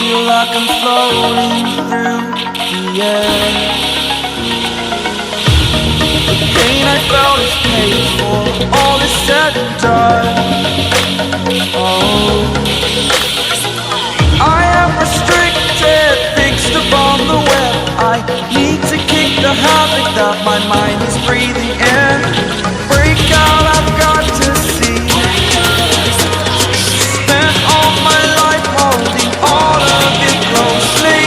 feel like I'm floating through the air. The pain I felt is paid for, all is said and done. Oh, I am restricted, fixed upon the web. I need to kick the habit that my mind is breathing in. Break out, I've got to see. Spent all my life holding all of it closely.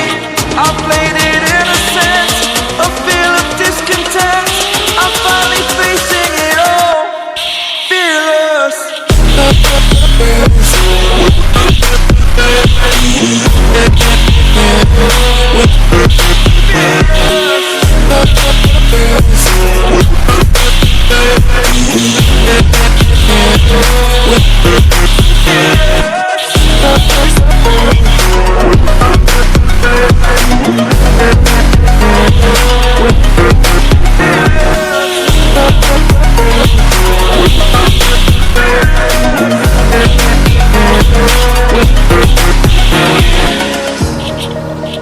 I played it innocent, a feel of discontent. I'm finally facing it all, fearless.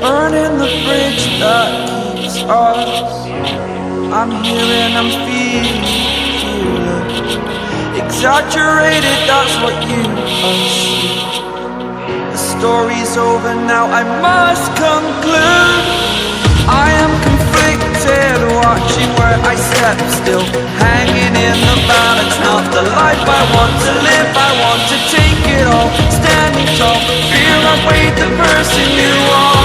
Burning the bridge that keeps us. I'm here and I'm feeling exaggerated, that's what you assume. The story's over now, I must conclude. I am conflicted, watching where I step still, hanging in the balance. Not the life I want to live, I want to take it all. Standing tall, fear I weighed the person you are.